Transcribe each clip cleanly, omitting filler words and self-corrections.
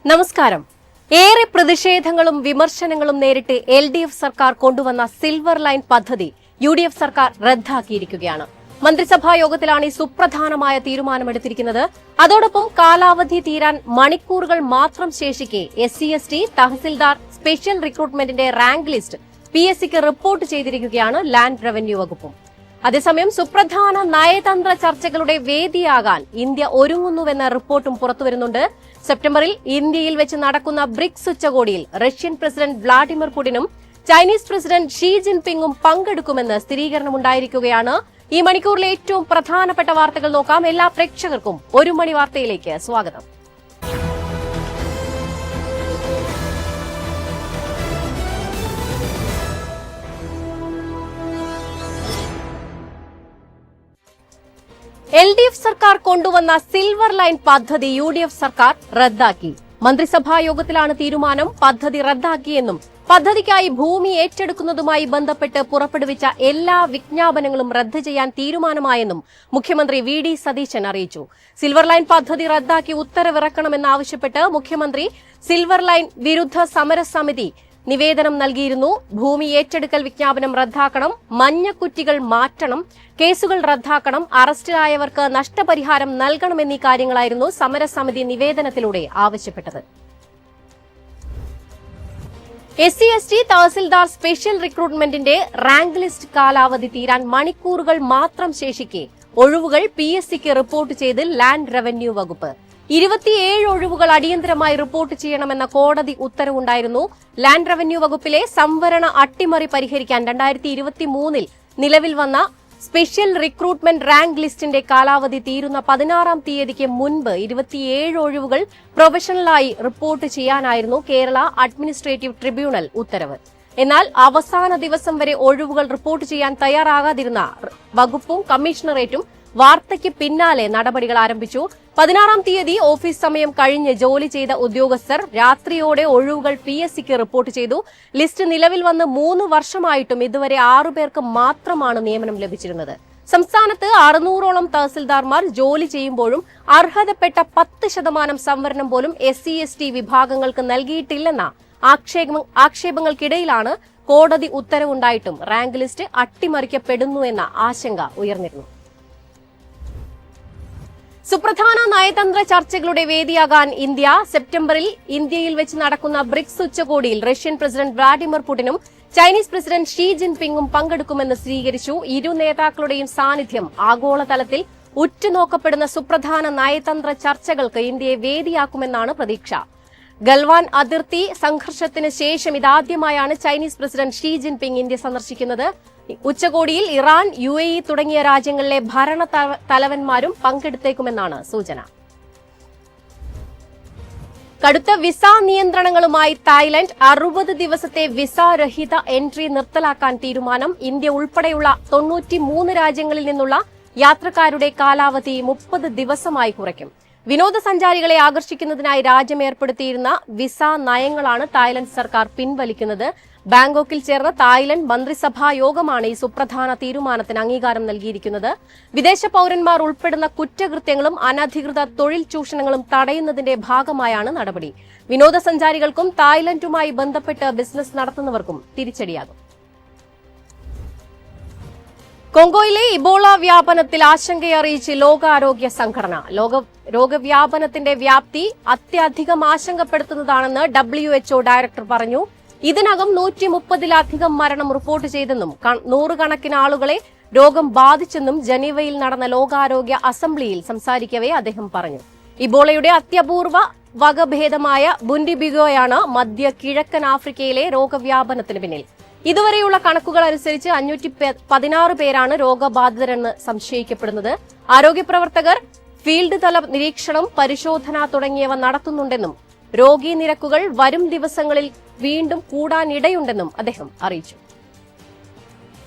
നമസ്കാരം. ഏറെ പ്രതിഷേധങ്ങളും വിമർശനങ്ങളും നേരിട്ട് LDF സർക്കാർ കൊണ്ടുവന്ന സിൽവർ ലൈൻ പദ്ധതി UDF സർക്കാർ റദ്ദാക്കിയിരിക്കുകയാണ്. മന്ത്രിസഭാ യോഗത്തിലാണ് ഈ സുപ്രധാനമായ തീരുമാനമെടുത്തിരിക്കുന്നത്. അതോടൊപ്പം കാലാവധി തീരാൻ മണിക്കൂറുകൾ മാത്രം ശേഷിക്കെ SC/ST തഹസിൽദാർ സ്പെഷ്യൽ റിക്രൂട്ട്മെന്റിന്റെ റാങ്ക് ലിസ്റ്റ് PSCക്ക് റിപ്പോർട്ട് ചെയ്തിരിക്കുകയാണ് ലാൻഡ് റവന്യൂ വകുപ്പും. അതേസമയം സുപ്രധാന നയതന്ത്ര ചർച്ചകളുടെ വേദിയാകാൻ ഇന്ത്യ ഒരുങ്ങുന്നുവെന്ന റിപ്പോർട്ടും പുറത്തുവരുന്നുണ്ട്. സെപ്റ്റംബറിൽ ഇന്ത്യയിൽ വെച്ച് നടക്കുന്ന ബ്രിക്സ് ഉച്ചകോടിയിൽ റഷ്യൻ പ്രസിഡന്റ് വ്ളാഡിമിർ പുടിനും ചൈനീസ് പ്രസിഡന്റ് ഷീ ജിൻപിങ്ങും പങ്കെടുക്കുമെന്ന് സ്ഥിരീകരണമുണ്ടായിരിക്കുകയാണ്. ഈ മണിക്കൂറിലെ ഏറ്റവും പ്രധാനപ്പെട്ട വാർത്തകൾ നോക്കാം. എല്ലാ പ്രേക്ഷകർക്കും ഒരു മണി വാർത്തയിലേക്ക് സ്വാഗതം. LDF സർക്കാർ കൊണ്ടുവന്ന സിൽവർ ലൈൻ പദ്ധതി UDF സർക്കാർ റദ്ദാക്കി. മന്ത്രിസഭാ യോഗത്തിലാണ് തീരുമാനം. പദ്ധതി റദ്ദാക്കിയെന്നും പദ്ധതിക്കായി ഭൂമി ഏറ്റെടുക്കുന്നതുമായി ബന്ധപ്പെട്ട് പുറപ്പെടുവിച്ച എല്ലാ വിജ്ഞാപനങ്ങളും റദ്ദ് ചെയ്യാൻ തീരുമാനമായെന്നും മുഖ്യമന്ത്രി VD സതീശൻ അറിയിച്ചു. സിൽവർ ലൈൻ പദ്ധതി റദ്ദാക്കി ഉത്തരവിറക്കണമെന്നാവശ്യപ്പെട്ട് മുഖ്യമന്ത്രി സിൽവർ ലൈൻ വിരുദ്ധ സമരസമിതി നിവേദനം നൽകിയിരുന്നു. ഭൂമി ഏറ്റെടുക്കൽ വിജ്ഞാപനം റദ്ദാക്കണം, മഞ്ഞക്കുറ്റികൾ മാറ്റണം, കേസുകൾ റദ്ദാക്കണം, അറസ്റ്റിലായവർക്ക് നഷ്ടപരിഹാരം നൽകണമെന്നീ കാര്യങ്ങളായിരുന്നു സമരസമിതി നിവേദനത്തിലൂടെ ആവശ്യപ്പെട്ടത്. SC/ST തഹസിൽദാർ സ്പെഷ്യൽ റിക്രൂട്ട്മെന്റിന്റെ റാങ്ക് ലിസ്റ്റ് കാലാവധി തീരാൻ മണിക്കൂറുകൾ മാത്രം ശേഷിക്കെ ഒഴിവുകൾ PSCക്ക് റിപ്പോർട്ട് ചെയ്ത് ലാൻഡ് റവന്യൂ വകുപ്പ്. 27 ഒഴിവുകൾ അടിയന്തരമായി റിപ്പോർട്ട് ചെയ്യണമെന്ന കോടതി ഉത്തരവുണ്ടായിരുന്നു. ലാൻഡ് റവന്യൂ വകുപ്പിലെ സംവരണ അട്ടിമറി പരിഹരിക്കാൻ 2023 നിലവിൽ വന്ന സ്പെഷ്യൽ റിക്രൂട്ട്മെന്റ് റാങ്ക് ലിസ്റ്റിന്റെ കാലാവധി തീരുന്ന 16-ാം തീയതിക്ക് മുൻപ് 27 ഒഴിവുകൾ പ്രൊഫഷണലായി റിപ്പോർട്ട് ചെയ്യാനായിരുന്നു കേരള അഡ്മിനിസ്ട്രേറ്റീവ് ട്രിബ്യൂണൽ ഉത്തരവ്. എന്നാൽ അവസാന ദിവസം വരെ ഒഴിവുകൾ റിപ്പോർട്ട് ചെയ്യാൻ തയ്യാറാകാതിരുന്ന വകുപ്പും കമ്മീഷണറേറ്റും വാർത്തയ്ക്ക് പിന്നാലെ നടപടികൾ ആരംഭിച്ചു. 16-ാം തീയതി ഓഫീസ് സമയം കഴിഞ്ഞ് ജോലി ചെയ്ത ഉദ്യോഗസ്ഥർ രാത്രിയോടെ ഒഴിവുകൾ PSCക്ക് റിപ്പോർട്ട് ചെയ്തു. ലിസ്റ്റ് നിലവിൽ വന്ന് 3 വർഷമായിട്ടും ഇതുവരെ 6 പേർക്ക് മാത്രമാണ് നിയമനം ലഭിച്ചിരുന്നത്. സംസ്ഥാനത്ത് 600ഓളം തഹസിൽദാർമാർ ജോലി ചെയ്യുമ്പോഴും അർഹതപ്പെട്ട 10% സംവരണം പോലും SC/ST വിഭാഗങ്ങൾക്ക് നൽകിയിട്ടില്ലെന്ന ആക്ഷേപങ്ങൾക്കിടയിലാണ് കോടതി ഉത്തരവുണ്ടായിട്ടും റാങ്ക് ലിസ്റ്റ് അട്ടിമറിക്കപ്പെടുന്നുവെന്ന ആശങ്ക ഉയർന്നിരുന്നു. സുപ്രധാന നയതന്ത്ര ചർച്ചകളുടെ വേദിയാകാൻ ഇന്ത്യ. സെപ്റ്റംബറിൽ ഇന്ത്യയിൽ വെച്ച് നടക്കുന്ന ബ്രിക്സ് ഉച്ചകോടിയിൽ റഷ്യൻ പ്രസിഡന്റ് വ്ളാഡിമിർ പുടിനും ചൈനീസ് പ്രസിഡന്റ് ഷീ ജിൻപിങ്ങും പങ്കെടുക്കുമെന്ന് സ്ഥിരീകരിച്ചു. ഇരു നേതാക്കളുടെയും സാന്നിധ്യം ആഗോളതലത്തിൽ ഉറ്റുനോക്കപ്പെടുന്ന സുപ്രധാന നയതന്ത്ര ചർച്ചകൾക്ക് ഇന്ത്യയെ വേദിയാക്കുമെന്നാണ് പ്രതീക്ഷ. ഗൽവാൻ അതിർത്തി സംഘർഷത്തിന് ശേഷം ഇതാദ്യമായാണ് Chinese president Xi Jinping India സന്ദർശിക്കുന്നത്. ഉച്ചകോടിയിൽ ഇറാൻ, UAE തുടങ്ങിയ രാജ്യങ്ങളിലെ ഭരണ തലവന്മാരും പങ്കെടുത്തേക്കുമെന്നാണ് സൂചന. കടുത്ത വിസ നിയന്ത്രണങ്ങളുമായി തായ്ലൻഡ്. 60 ദിവസത്തെ വിസ രഹിത എൻട്രി നിർത്തലാക്കാൻ തീരുമാനം. ഇന്ത്യ ഉൾപ്പെടെയുള്ള 93 രാജ്യങ്ങളിൽ നിന്നുള്ള യാത്രക്കാരുടെ കാലാവധി 30 ദിവസമായി കുറയ്ക്കും. വിനോദസഞ്ചാരികളെ ആകർഷിക്കുന്നതിനായി രാജ്യം ഏർപ്പെടുത്തിയിരുന്ന വിസ നയങ്ങളാണ് തായ്ലൻഡ് സർക്കാർ പിൻവലിക്കുന്നത്. ബാങ്കോക്കിൽ ചേർന്ന തായ്ലൻഡ് മന്ത്രിസഭാ യോഗമാണ് ഈ സുപ്രധാന തീരുമാനത്തിന് അംഗീകാരം നൽകിയിരിക്കുന്നത്. വിദേശ പൌരന്മാർ ഉൾപ്പെടുന്ന കുറ്റകൃത്യങ്ങളും അനധികൃത തൊഴിൽ ചൂഷണങ്ങളും തടയുന്നതിന്റെ ഭാഗമായാണ് നടപടി. വിനോദസഞ്ചാരികൾക്കും തായ്ലൻഡുമായി ബന്ധപ്പെട്ട് ബിസിനസ് നടത്തുന്നവർക്കും തിരിച്ചടിയാകും. കോങ്കോയിലെ ഇബോള വ്യാപനത്തിൽ ആശങ്കയറിയിച്ച് ലോകാരോഗ്യ സംഘടന. രോഗവ്യാപനത്തിന്റെ വ്യാപ്തി അത്യധികം ആശങ്കപ്പെടുത്തുന്നതാണെന്ന് WHO ഡയറക്ടർ പറഞ്ഞു. ഇതിനകം 130-ലധികം മരണം റിപ്പോർട്ട് ചെയ്തെന്നും 100 കണക്കിന് ആളുകളെ രോഗം ബാധിച്ചെന്നും ജനീവയിൽ നടന്ന ലോകാരോഗ്യ അസംബ്ലിയിൽ സംസാരിക്കവേ അദ്ദേഹം പറഞ്ഞു. ഇബോളയുടെ അത്യപൂർവ വകഭേദമായ ബുൻഡിബിഗോയാണ് മധ്യ കിഴക്കൻ ആഫ്രിക്കയിലെ രോഗവ്യാപനത്തിന് പിന്നിൽ. ഇതുവരെയുള്ള കണക്കുകൾ അനുസരിച്ച് 516 പേരാണ് രോഗബാധിതരെന്ന് സംശയിക്കപ്പെടുന്നത്. ആരോഗ്യപ്രവർത്തകർ ഫീൽഡ് തല നിരീക്ഷണം, പരിശോധന തുടങ്ങിയവ നടത്തുന്നുണ്ടെന്നും രോഗീ നിരക്കുകൾ വരും ദിവസങ്ങളിൽ വീണ്ടും കൂടാനിടയുണ്ടെന്നും അദ്ദേഹം അറിയിച്ചു.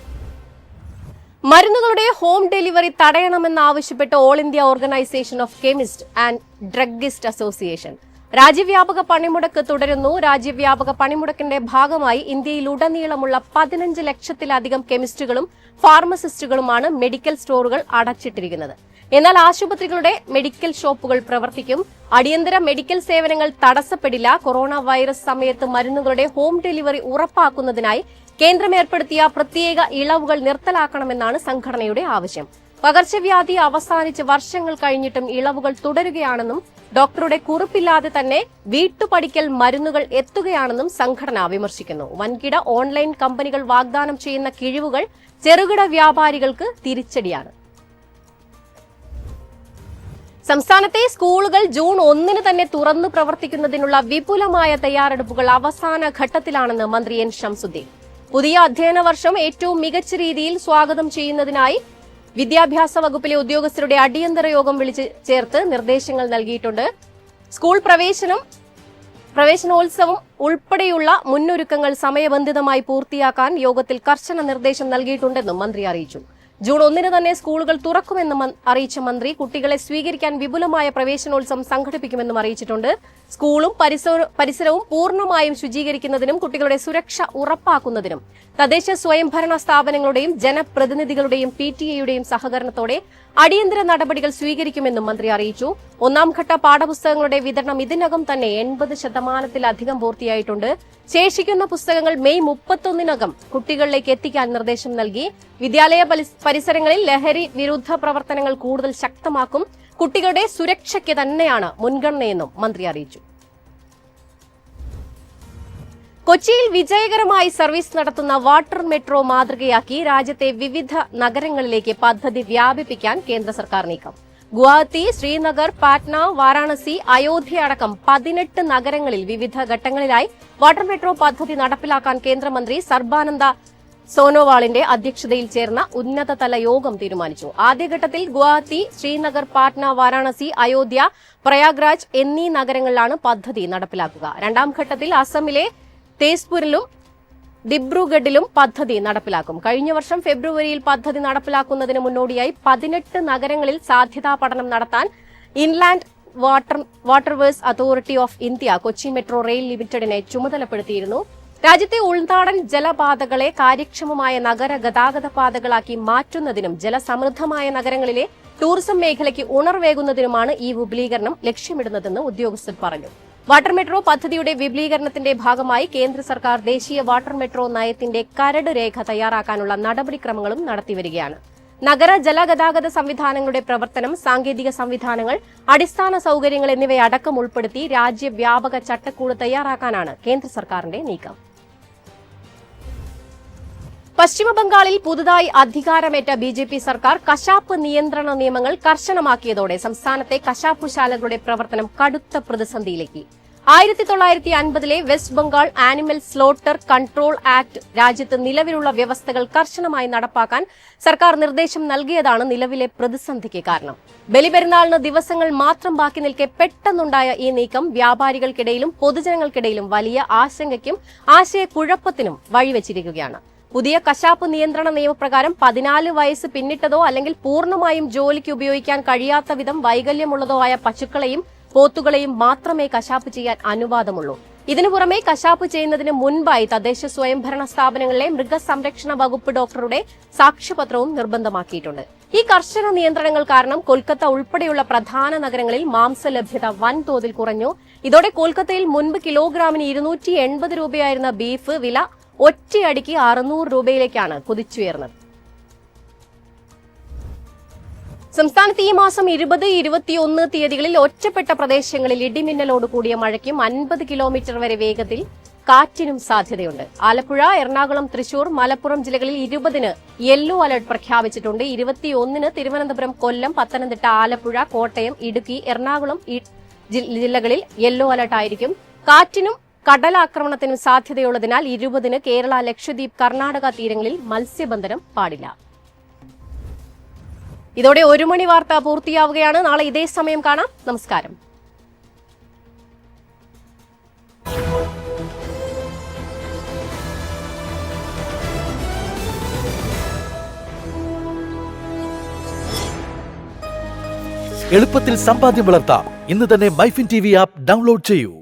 മരുന്നുകളുടെ ഹോം ഡെലിവറി തടയണമെന്നാവശ്യപ്പെട്ട് all India organisation of chemist and druggist association രാജ്യവ്യാപക പണിമുടക്ക് തുടരുന്നു. രാജ്യവ്യാപക പണിമുടക്കിന്റെ ഭാഗമായി ഇന്ത്യയിലുടനീളമുള്ള 15 ലക്ഷത്തിലധികം കെമിസ്റ്റുകളും ഫാർമസിസ്റ്റുകളുമാണ് മെഡിക്കൽ സ്റ്റോറുകൾ അടച്ചിട്ടിരിക്കുന്നത്. എന്നാൽ ആശുപത്രികളുടെ മെഡിക്കൽ ഷോപ്പുകൾ പ്രവർത്തിക്കും. അടിയന്തര മെഡിക്കൽ സേവനങ്ങൾ തടസ്സപ്പെടില്ല. കൊറോണ വൈറസ് സമയത്ത് മരുന്നുകളുടെ ഹോം ഡെലിവറി ഉറപ്പാക്കുന്നതിനായി കേന്ദ്രം ഏർപ്പെടുത്തിയ പ്രത്യേക ഇളവുകൾ നിർത്തലാക്കണമെന്നാണ് സംഘടനയുടെ ആവശ്യം. പകർച്ചവ്യാധി അവസാനിച്ച് വർഷങ്ങൾ കഴിഞ്ഞിട്ടും ഇളവുകൾ തുടരുകയാണെന്നും ഡോക്ടറുടെ കുറിപ്പില്ലാതെ തന്നെ വീട്ടുപടിക്കൽ മരുന്നുകൾ എത്തുകയാണെന്നും സംഘടന വിമർശിക്കുന്നു. വൻകിട ഓൺലൈൻ കമ്പനികൾ വാഗ്ദാനം ചെയ്യുന്ന കിഴിവുകൾ ചെറുകിട വ്യാപാരികൾക്ക് തിരിച്ചടിയാണ്. സംസ്ഥാനത്തെ സ്കൂളുകൾ ജൂൺ 1 തന്നെ തുറന്നു പ്രവർത്തിക്കുന്നതിനുള്ള വിപുലമായ തയ്യാറെടുപ്പുകൾ അവസാന ഘട്ടത്തിലാണെന്ന് മന്ത്രി എൻ ശംസുദ്ദീൻ. പുതിയ അധ്യയന വർഷം ഏറ്റവും മികച്ച രീതിയിൽ സ്വാഗതം ചെയ്യുന്നതിനായി വിദ്യാഭ്യാസ വകുപ്പിലെ ഉദ്യോഗസ്ഥരുടെ അടിയന്തര യോഗം വിളിച്ചു ചേർത്ത് നിർദ്ദേശങ്ങൾ നൽകിയിട്ടുണ്ട്. സ്കൂൾ പ്രവേശനോത്സവം ഉൾപ്പെടെയുള്ള മുന്നൊരുക്കങ്ങൾ സമയബന്ധിതമായി പൂർത്തിയാക്കാൻ യോഗത്തിൽ കർശന നിർദ്ദേശം നൽകിയിട്ടുണ്ടെന്നും മന്ത്രി അറിയിച്ചു. ജൂൺ 1 തന്നെ സ്കൂളുകൾ തുറക്കുമെന്ന് അറിയിച്ച മന്ത്രി കുട്ടികളെ സ്വീകരിക്കാൻ വിപുലമായ പ്രവേശനോത്സവം സംഘടിപ്പിക്കുമെന്നും അറിയിച്ചിട്ടുണ്ട്. സ്കൂളും പരിസരവും പൂർണ്ണമായും ശുചീകരിക്കുന്നതിനും കുട്ടികളുടെ സുരക്ഷ ഉറപ്പാക്കുന്നതിനും തദ്ദേശ സ്വയംഭരണ സ്ഥാപനങ്ങളുടെയും ജനപ്രതിനിധികളുടെയും PTA-യുടെയും സഹകരണത്തോടെ അടിയന്തര നടപടികൾ സ്വീകരിക്കുമെന്നും മന്ത്രി അറിയിച്ചു. ഒന്നാംഘട്ട പാഠപുസ്തകങ്ങളുടെ വിതരണം ഇതിനകം തന്നെ 80% പൂർത്തിയായിട്ടുണ്ട്. ശേഷിക്കുന്ന പുസ്തകങ്ങൾ മെയ് 31 കുട്ടികളിലേക്ക് എത്തിക്കാൻ നിർദ്ദേശം നൽകി. വിദ്യാലയ പരിസരങ്ങളിൽ ലഹരി വിരുദ്ധ പ്രവർത്തനങ്ങൾ കൂടുതൽ ശക്തമാക്കും. കുട്ടികളുടെ സുരക്ഷയ്ക്ക് തന്നെയാണ് മുൻഗണനയെന്നും മന്ത്രി അറിയിച്ചു. കൊച്ചിയിൽ വിജയകരമായി സർവീസ് നടത്തുന്ന വാട്ടർ മെട്രോ മാതൃകയാക്കി രാജ്യത്തെ വിവിധ നഗരങ്ങളിലേക്ക് പദ്ധതി വ്യാപിപ്പിക്കാൻ കേന്ദ്ര സർക്കാർ നീക്കം. ഗുവാഹത്തി, ശ്രീനഗർ, പാറ്റ്ന, വാരാണസി, അയോധ്യ അടക്കം 18 നഗരങ്ങളിൽ വിവിധ ഘട്ടങ്ങളിലായി വാട്ടർ മെട്രോ പദ്ധതി നടപ്പിലാക്കാൻ കേന്ദ്രമന്ത്രി സർബാനന്ദ സോനോവാളിന്റെ അധ്യക്ഷതയിൽ ചേർന്ന ഉന്നതതല യോഗം തീരുമാനിച്ചു. ആദ്യഘട്ടത്തിൽ ഗുവാഹത്തി, ശ്രീനഗർ, പാറ്റ്ന, വാരാണസി, അയോധ്യ, പ്രയാഗ്രാജ് എന്നീ നഗരങ്ങളിലാണ് പദ്ധതി നടപ്പിലാക്കുക. രണ്ടാം ഘട്ടത്തിൽ അസമിലെ തേസ്പൂരിലും ദിബ്രുഗഡിലും പദ്ധതി നടപ്പിലാക്കും. കഴിഞ്ഞ വർഷം ഫെബ്രുവരിയിൽ പദ്ധതി നടപ്പിലാക്കുന്നതിന് മുന്നോടിയായി 18 നഗരങ്ങളിൽ സാധ്യതാ പഠനം നടത്താൻ inland waterways authority of India Kochi metro rail ലിമിറ്റഡിനെ ചുമതലപ്പെടുത്തിയിരുന്നു. രാജ്യത്തെ ഉൾനാടൻ ജലപാതകളെ കാര്യക്ഷമമായ നഗര ഗതാഗത പാതകളാക്കി മാറ്റുന്നതിനും ജലസമൃദ്ധമായ നഗരങ്ങളിലെ ടൂറിസം മേഖലയ്ക്ക് ഉണർവേകുന്നതിനുമാണ് ഈ വിപുലീകരണം ലക്ഷ്യമിടുന്നതെന്ന് ഉദ്യോഗസ്ഥർ പറഞ്ഞു. വാട്ടർ മെട്രോ പദ്ധതിയുടെ വിപുലീകരണത്തിന്റെ ഭാഗമായി കേന്ദ്ര സർക്കാർ ദേശീയ വാട്ടർ മെട്രോ നയത്തിന്റെ കരട് രേഖ തയ്യാറാക്കാനുള്ള നടപടിക്രമങ്ങളും നടത്തിവരികയാണ്. നഗര ജലഗതാഗത സംവിധാനങ്ങളുടെ പ്രവർത്തനം, സാങ്കേതിക സംവിധാനങ്ങൾ, അടിസ്ഥാന സൌകര്യങ്ങൾ എന്നിവയടക്കം ഉൾപ്പെടുത്തി രാജ്യവ്യാപക ചട്ടക്കൂട് തയ്യാറാക്കാനാണ് കേന്ദ്ര സർക്കാരിന്റെ നീക്കം. പശ്ചിമബംഗാളിൽ പുതുതായി അധികാരമേറ്റ BJP സർക്കാർ കശാപ്പ് നിയന്ത്രണ നിയമങ്ങൾ കർശനമാക്കിയതോടെ സംസ്ഥാനത്തെ കശാപ്പുശാലകളുടെ പ്രവർത്തനം കടുത്ത പ്രതിസന്ധിയിലേക്ക്. 1950 west Bengal animal slaughter control act രാജ്യത്ത് നിലവിലുള്ള വ്യവസ്ഥകൾ കർശനമായി നടപ്പാക്കാൻ സർക്കാർ നിർദ്ദേശം നൽകിയതാണ് നിലവിലെ പ്രതിസന്ധിക്ക് കാരണം. ബലിപെരുന്നാളിന് ദിവസങ്ങൾ മാത്രം ബാക്കി നിൽക്കെ പെട്ടെന്നുണ്ടായ ഈ നീക്കം വ്യാപാരികൾക്കിടയിലും പൊതുജനങ്ങൾക്കിടയിലും വലിയ ആശങ്കയ്ക്കും ആശയക്കുഴപ്പത്തിനും വഴിവെച്ചിരിക്കുകയാണ്. പുതിയ കശാപ്പ് നിയന്ത്രണ നിയമപ്രകാരം 14 വയസ്സ് പിന്നിട്ടതോ അല്ലെങ്കിൽ പൂർണ്ണമായും ജോലിക്ക് ഉപയോഗിക്കാൻ കഴിയാത്ത വിധം വൈകല്യമുള്ളതോ ആയ പശുക്കളെയും പോത്തുകളെയും മാത്രമേ കശാപ്പ് ചെയ്യാൻ അനുവാദമുള്ളൂ. ഇതിനു പുറമെ കശാപ്പ് ചെയ്യുന്നതിന് മുൻപായി തദ്ദേശ സ്വയംഭരണ സ്ഥാപനങ്ങളിലെ മൃഗസംരക്ഷണ വകുപ്പ് ഡോക്ടറുടെ സാക്ഷ്യപത്രവും നിർബന്ധമാക്കിയിട്ടുണ്ട്. ഈ കർശന നിയന്ത്രണങ്ങൾ കാരണം കൊൽക്കത്ത ഉൾപ്പെടെയുള്ള പ്രധാന നഗരങ്ങളിൽ മാംസലഭ്യത വൻതോതിൽ കുറഞ്ഞു. ഇതോടെ കൊൽക്കത്തയിൽ മുൻപ് കിലോഗ്രാമിന് 280 രൂപയായിരുന്ന ബീഫ് വില ഒറ്റയടിക്ക് 600 രൂപയിലേക്കാണ് കുതിച്ചുയർന്നത്. സംസ്ഥാനത്ത് ഈ മാസം 20, 21 തീയതികളിൽ ഒറ്റപ്പെട്ട പ്രദേശങ്ങളിൽ ഇടിമിന്നലോട് കൂടിയ മഴയ്ക്കും 50 കിലോമീറ്റർ വരെ വേഗത്തിൽ കാറ്റിനും സാധ്യതയുണ്ട്. ആലപ്പുഴ, എറണാകുളം, തൃശൂർ, മലപ്പുറം ജില്ലകളിൽ 20-ന് യെല്ലോ അലർട്ട് പ്രഖ്യാപിച്ചിട്ടുണ്ട്. 21-ന് തിരുവനന്തപുരം, കൊല്ലം, പത്തനംതിട്ട, ആലപ്പുഴ, കോട്ടയം, ഇടുക്കി, എറണാകുളം ജില്ലകളിൽ യെല്ലോ അലർട്ട് ആയിരിക്കും. കാറ്റിനും കടലാക്രമണത്തിനും സാധ്യതയുള്ളതിനാൽ 20-ന് കേരള, ലക്ഷദ്വീപ്, കർണാടക തീരങ്ങളിൽ മത്സ്യബന്ധനം പാടില്ല. ഇതോടെ 1 മണി വാർത്ത പൂർത്തിയാവുകയാണ്. നാളെ ഇതേ സമയം കാണാം. നമസ്കാരം. എളുപ്പത്തിൽ സമ്പാദ്യം വളർത്താം. ഇന്ന് തന്നെ മൈഫിൻ TV ആപ്പ് ഡൗൺലോഡ് ചെയ്യൂ.